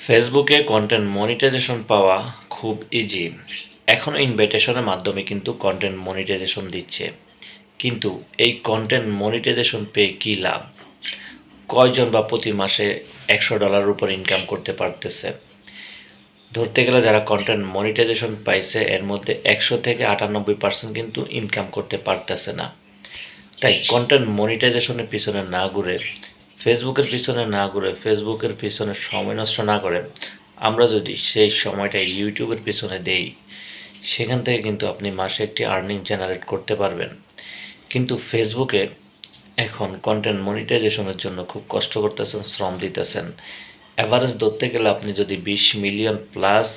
ফেসবুকে content monetization পাওয়া খুব ইজি। এখনও ইনভাইটেশনের মাধ্যমে কিন্তু কন্টেন্ট মনিটাইজেশন দিচ্ছে। কিন্তু এই কন্টেন্ট মনিটাইজেশন পেয়ে কী লাভ? কয়জন বা প্রতি মাসে $100 উপর ইনকাম করতে পারতেছে? ধরতে গেলে যারা কন্টেন্ট মনিটাইজেশন পাইছে এর মধ্যে 100 থেকে 98% কিন্তু ইনকাম করতে পারতেছে না। তাই কন্টেন্ট মনিটাইজেশনের পিছনে না ঘুরে, ফেসবুকের পিছনে না ঘুরে, ফেসবুকের পিছনে সময় নষ্ট না করে আমরা যদি সেই সময়টা ইউটিউবের পিছনে দেই, সেখান থেকে কিন্তু আপনি মাসে একটি আর্নিং জেনারেট করতে পারবেন। কিন্তু ফেসবুকে এখন কন্টেন্ট মনিটাইজেশনের জন্য খুব কষ্ট করতেছেন, শ্রম দিতেছেন। অ্যাভারেজ ধরতে গেলে আপনি যদি 20 মিলিয়ন প্লাস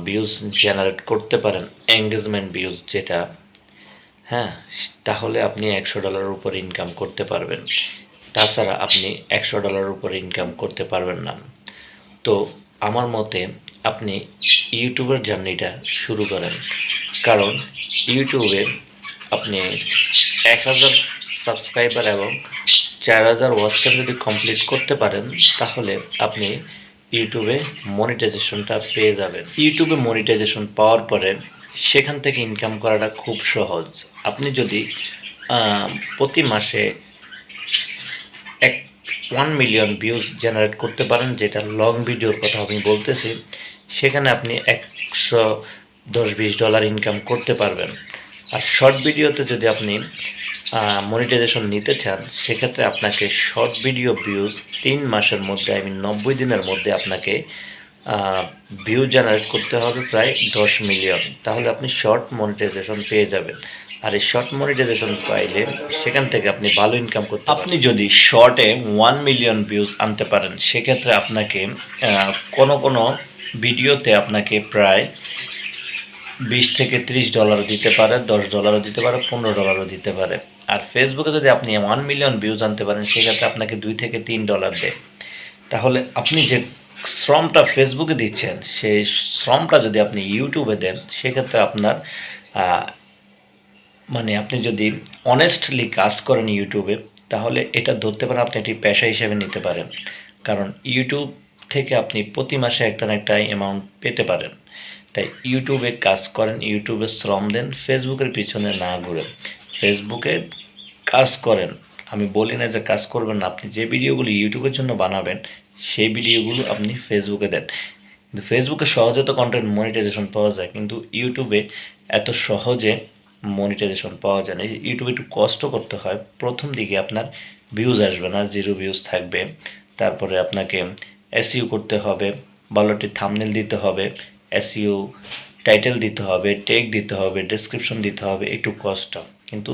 ভিউজ জেনারেট করতে পারেন, এঙ্গেজমেন্ট ভিউজ যেটা, হ্যাঁ, তাহলে আপনি $100 উপর ইনকাম করতে পারবেন। তাছাড়া আপনি $100 উপর ইনকাম করতে পারবেন না। তো আমার মতে আপনি ইউটিউবের জার্নিটা শুরু করেন, কারণ ইউটিউবে আপনি 1000 সাবস্ক্রাইবার এবং 4000 ওয়াচ টাইম যদি কমপ্লিট করতে পারেন, তাহলে আপনি ইউটিউবে মনিটাইজেশনটা পেয়ে যাবেন। ইউটিউবে মনিটাইজেশন পাওয়ার পরে সেখান থেকে ইনকাম করাটা খুব সহজ। আপনি যদি প্রতি মাসে 1 মিলিয়ন ভিউজ জেনারেট করতে পারেন, যেটা লং ভিডিওর কথা আমি বলতেছি, সেখানে আপনি $110-20 ইনকাম করতে পারবেন। আর শর্ট ভিডিওতে যদি আপনি মনিটাইজেশন নিতে চান, সেক্ষেত্রে আপনাকে শর্ট ভিডিও ভিউজ 3 মাসের মধ্যে, 90 দিনের মধ্যে আপনাকে ভিউ জেনারেট করতে হবে প্রায় 10 মিলিয়ন। তাহলে আপনি শর্ট মনিটাইজেশন পেয়ে যাবেন। আর এই শর্ট মনিটাইজেশন পাইলে সেখান থেকে আপনি ভালো ইনকাম করতে পারবেন। আপনি যদি শর্টে 1 মিলিয়ন ভিউজ আনতে পারেন, সেক্ষেত্রে আপনাকে কোনো ভিডিওতে আপনাকে প্রায় $20 থেকে $30 দিতে পারে, $10 দিতে পারে, $15 দিতে পারে। আর ফেসবুকে যদি আপনি 1 মিলিয়ন ভিউজ আনতে পারেন, সেক্ষেত্রে আপনাকে $2 থেকে $3 দেয়। তাহলে আপনি যে শ্রমটা ফেসবুকে দিচ্ছেন, সেই শ্রমটা যদি আপনি ইউটিউবে দেন, সেক্ষেত্রে আপনার আপনি যদি অনেস্টলি কাজ করেন ইউটিউবে, তাহলে এটা ধরতে পারেন আপনি এটি পেশা হিসেবে নিতে পারেন। কারণ ইউটিউব থেকে আপনি প্রতি মাসে একটা না একটা অ্যামাউন্ট পেতে পারেন। তাই ইউটিউবে কাজ করেন, ইউটিউবে শ্রম দেন, ফেসবুকের পিছনে না ঘুরে ফেসবুকে কাজ করেন। আমি বলি না যে কাজ করবেন না, আপনি যে ভিডিওগুলো ইউটিউবের জন্য বানাবেন, সেই ভিডিওগুলো আপনি ফেসবুকে দেন। কিন্তু ফেসবুকে সহজে তো কন্টেন্ট মনিটাইজেশন পাওয়া যায়, কিন্তু ইউটিউবে এত সহজে মনিটাইজেশন পাওয়া যায় না। ইউটিউবে একটু কষ্ট করতে হয়। প্রথম দিকে আপনার ভিউজ আসবে না, 0 ভিউজ থাকবে। তারপরে আপনাকে এসইও করতে হবে, ভালো একটি থাম্বনেল দিতে হবে, এসইও টাইটেল দিতে হবে, ট্যাগ দিতে হবে, ডেসক্রিপশন দিতে হবে, একটু কষ্ট, কিন্তু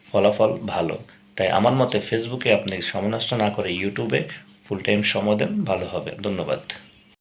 ফলাফল ভালো। তাই আমার মতে ফেসবুকে আপনি সময় নষ্ট না করে ইউটিউবে ফুল টাইম সময় দেন, ভালো হবে। ধন্যবাদ।